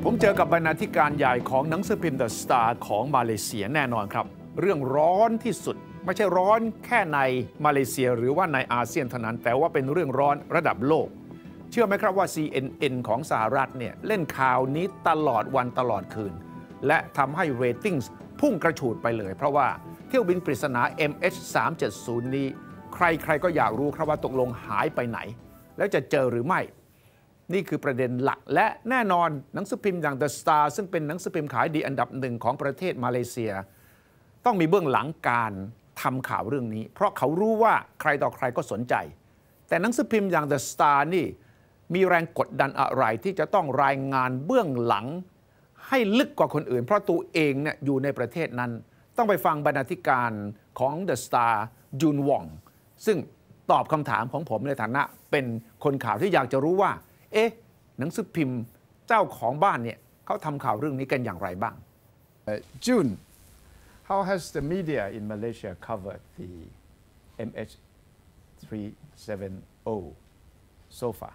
ผมเจอกับบรรณาธิการใหญ่ของหนังสือพิมพ์ The Star ของมาเลเซียแน่นอนครับเรื่องร้อนที่สุดไม่ใช่ร้อนแค่ในมาเลเซียหรือว่าในอาเซียนเท่านั้นแต่ว่าเป็นเรื่องร้อนระดับโลกเชื่อไหมครับว่า CNN ของสหรัฐเนี่ยเล่นข่าวนี้ตลอดวันตลอดคืนและทำให้เรตติ้งพุ่งกระฉูดไปเลยเพราะว่าเที่ยวบินปริศนา MH370 นี้ใครๆก็อยากรู้ครับว่าตกลงหายไปไหนแล้วจะเจอหรือไม่นี่คือประเด็นหลักและแน่นอนหนังสือพิมพ์อย่าง The Star ซึ่งเป็นหนังสือพิมพ์ขายดีอันดับหนึ่งของประเทศมาเลเซียต้องมีเบื้องหลังการทำข่าวเรื่องนี้เพราะเขารู้ว่าใครต่อใครก็สนใจแต่หนังสือพิมพ์อย่าง The Star นี่มีแรงกดดันอะไรที่จะต้องรายงานเบื้องหลังให้ลึกกว่าคนอื่นเพราะตัวเองเนี่ยอยู่ในประเทศนั้นต้องไปฟังบรรณาธิการของ The Star ยุน ว่องซึ่งตอบคำถามของผมในฐานะเป็นคนข่าวที่อยากจะรู้ว่าหนังสือพิมพ์เจ้าของบ้านเนี่ยเขาทำข่าวเรื่องนี้กันอย่างไรบ้าง June how has the media in Malaysia covered the MH370 so far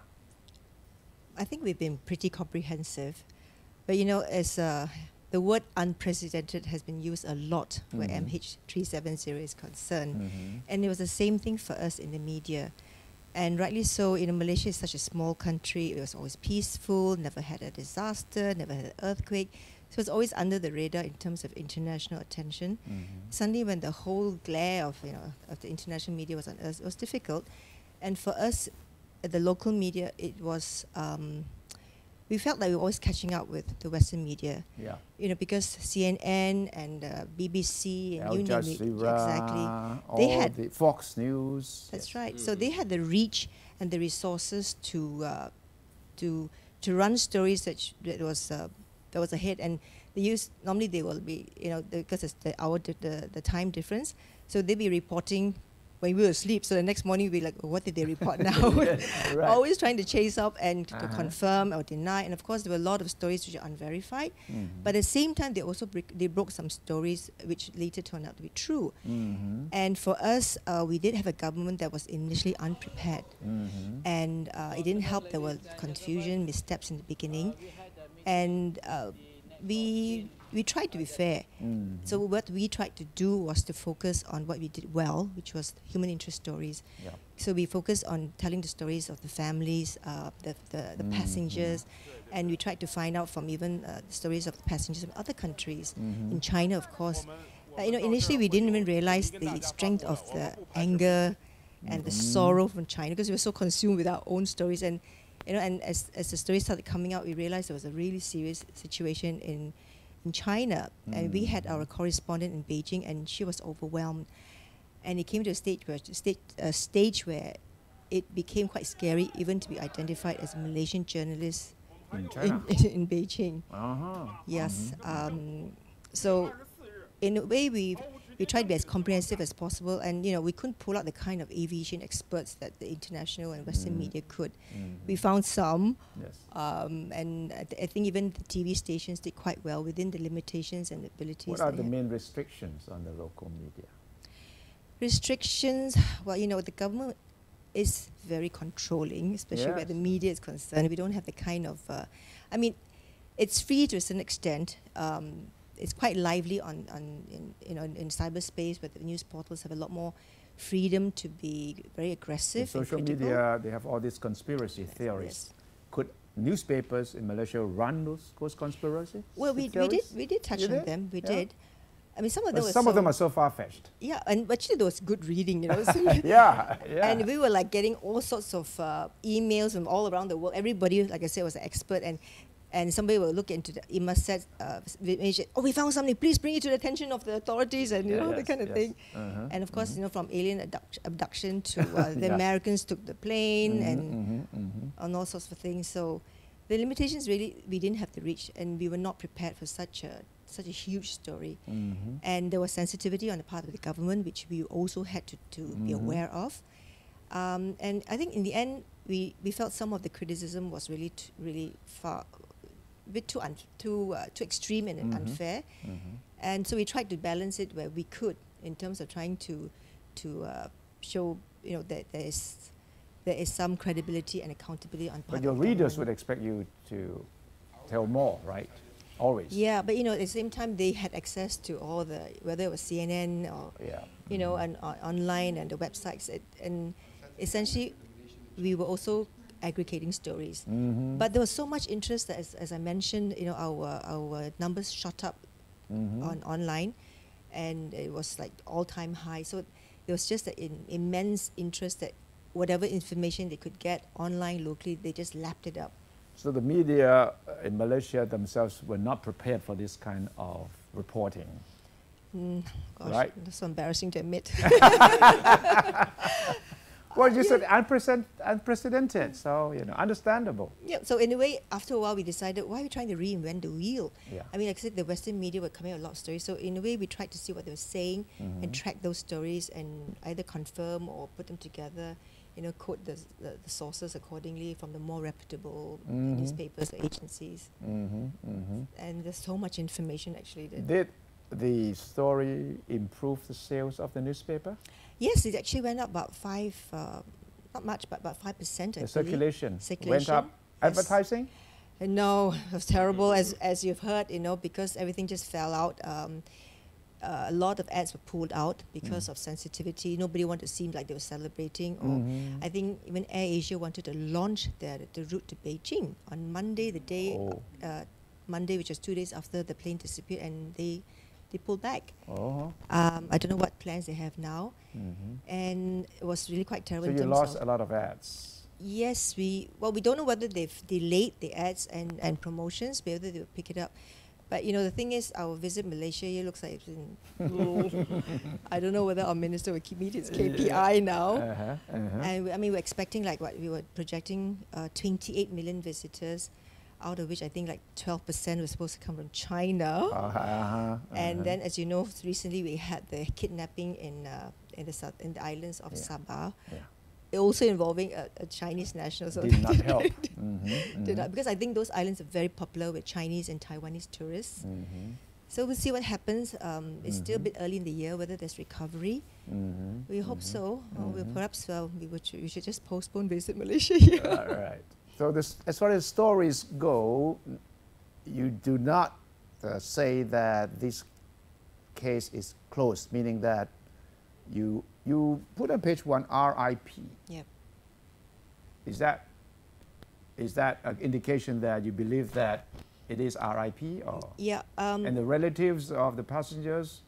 I think we've been pretty comprehensive but you know as the word unprecedented has been used a lot where MH370 is concerned and it was the same thing for us in the media and rightly so, Malaysia is such a small country. It was always peaceful, never had a disaster, never had an earthquake. So it's always under the radar in terms of international attention. Suddenly, when the whole glare of of the international media was on us, it was difficult. And for us, the local media, it was we felt like we were always catching up with the Western media. Yeah. Because CNN and BBC and you name it, exactly. They had the Fox News. That's right. So they had the reach and the resources to run stories that was ahead. And normally they will be because it's the time difference. So they'll be reporting when we were asleep, so the next morning we'd be like, what did they report now? Right. Always trying to chase up and to confirm or deny. And of course, there were a lot of stories which are unverified. But at the same time, they also broke some stories which later turned out to be true. And for us, we did have a government that was initially unprepared. And it didn't help. There were confusion, missteps in the beginning. And we tried to be fair. So what we tried to do was to focus on what we did well, which was human interest stories. So we focused on telling the stories of the families, the passengers, and we tried to find out from even the stories of the passengers from other countries. In China, of course. Initially we didn't even realize the strength of the anger and the sorrow from China because we were so consumed with our own stories. And and as the stories started coming out, we realized there was a really serious situation in China, and we had our correspondent in Beijing, and she was overwhelmed, and it came to a stage where it became quite scary even to be identified as a Malaysian journalist in Beijing. Yes, so in a way we tried to be as comprehensive as possible, and we couldn't pull out the kind of aviation experts that the international and Western media could. We found some, and I think even the TV stations did quite well within the limitations and abilities. What are the main restrictions on the local media? Restrictions, well, the government is very controlling, especially where the media is concerned. We don't have the kind of, it's free to a certain extent. It's quite lively in cyberspace, where the news portals have a lot more freedom to be very aggressive. The social media, they have all these conspiracy theories. Could newspapers in Malaysia run those conspiracy? Well, we did touch on them. We did. Some of them are so far-fetched. Yeah, and actually there was good reading, yeah. And we were like getting all sorts of emails from all around the world. Everybody, like I said, was an expert, and somebody will look into the said, we found something, please bring it to the attention of the authorities, and that kind of thing. And of course, from alien abduction to the Americans took the plane and all sorts of things. So the limitations really, we didn't have the reach, and we were not prepared for such a huge story. And there was sensitivity on the part of the government, which we also had to be aware of. And I think in the end, we felt some of the criticism was really far, a bit too extreme and unfair, and so we tried to balance it where we could in terms of trying to show that there is some credibility and accountability on part of the But your readers would expect you to tell more, right? Always. Yeah, but at the same time, they had access to all the, whether it was CNN or, Yeah. and online and the websites. And essentially, we were also aggregating stories. But there was so much interest that, as I mentioned, our numbers shot up on online, and it was like all-time high. So there was just an immense interest that whatever information they could get online locally, they just lapped it up. So the media in Malaysia themselves were not prepared for this kind of reporting. Gosh, Right. that's so embarrassing to admit. Well, you said unprecedented, so understandable. Yeah, so in a way, after a while, we decided, why are we trying to reinvent the wheel? Yeah. I mean, like I said, the Western media were coming out with a lot of stories. So in a way, we tried to see what they were saying and track those stories and either confirm or put them together, quote the sources accordingly from the more reputable newspapers or agencies. And there's so much information, actually. Did the story improve the sales of the newspaper? Yes, it actually went up about not much, but about 5%. The circulation went up. Yes. Advertising? No, it was terrible, as you've heard, because everything just fell out. A lot of ads were pulled out because of sensitivity. Nobody wanted to seem like they were celebrating. Or I think even AirAsia wanted to launch the route to Beijing on Monday, Monday, which was 2 days after the plane disappeared, and they pulled back. I don't know what plans they have now. And it was really quite terrible. So you lost a lot of ads. Yes, we don't know whether they've delayed the ads and promotions, whether they will pick it up. But the thing is, our visit Malaysia here looks like it's been, I don't know whether our minister will meet his KPI now. And we're expecting we were projecting 28 million visitors, out of which I think like 12% was supposed to come from China. And then, as you know, recently we had the kidnapping in the islands of Sabah. Also involving a Chinese national. So did not help. Did not, because I think those islands are very popular with Chinese and Taiwanese tourists. So we'll see what happens. It's still a bit early in the year, whether there's recovery. We hope so. Perhaps we should just postpone visit Malaysia here. Right. So as far as stories go, you do not say that this case is closed, meaning that you put on page 1 RIP. Yep. Is that an indication that you believe that it is RIP, or and the relatives of the passengers,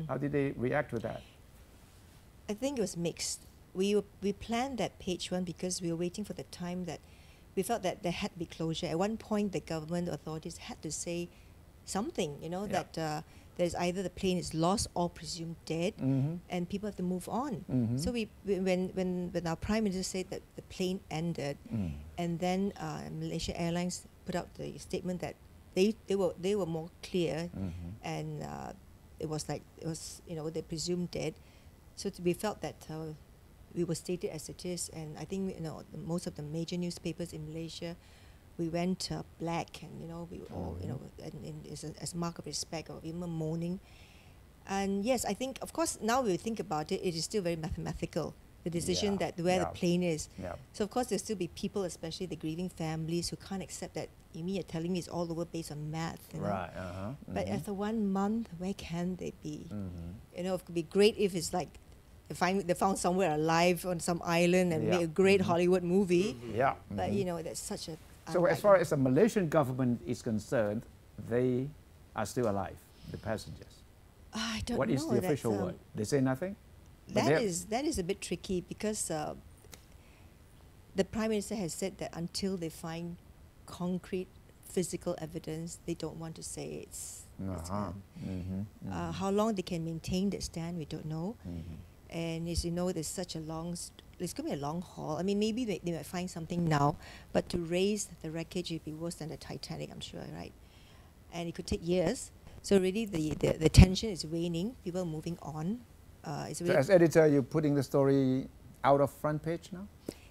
how did they react to that? I think it was mixed. We planned that page 1 because we were waiting for the time that we felt that there had to be closure. At one point, the government authorities had to say something, that there's either the plane is lost or presumed dead, and people have to move on. So when our Prime Minister said that the plane ended, and then Malaysia Airlines put out the statement that they were more clear, and it was they presumed dead. So we felt that we were stated as it is, and I think most of the major newspapers in Malaysia, we went black, and we were all as a mark of respect or even mourning. And yes, I think of course now we think about it, it is still very mathematical, the decision that where the plane is. So of course there'll still be people, especially the grieving families, who can't accept that you're telling me it's all over based on math. Right. But after 1 month, where can they be? It could be great if it's like they found somewhere alive on some island and made a great Hollywood movie. But that's such a. So as far as the Malaysian government is concerned, they are still alive, the passengers. I don't know. What is the official word? They say nothing? That is a bit tricky because the Prime Minister has said that until they find concrete physical evidence, they don't want to say it's how long they can maintain that stand, we don't know. And as you know, there's such a it's going to be a long haul. I mean, maybe they might find something now, but to raise the wreckage, it'd be worse than the Titanic, I'm sure, right? And it could take years. So really, the tension is waning. People are moving on. So as editor, you're putting the story out of front page now?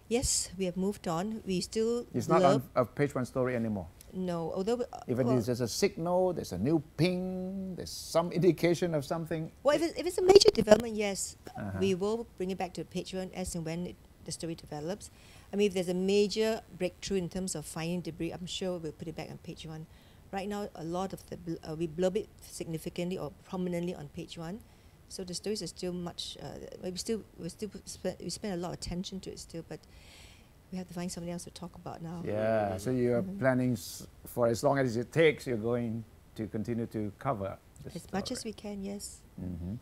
Yes, we have moved on. We still It's not on a page 1 story anymore? No, although even if there's a signal, there's a new ping, there's some indication of something. Well, if it's a major development, yes, we will bring it back to page 1 as and when the story develops. I mean, if there's a major breakthrough in terms of finding debris, I'm sure we'll put it back on page 1. Right now, a lot of the we blurb it significantly or prominently on page 1, so the stories are still much. We spend a lot of attention to it still, but we have to find something else to talk about now. Yeah, so you're planning for as long as it takes, you're going to continue to cover the As story. much as we can, yes. Mhm.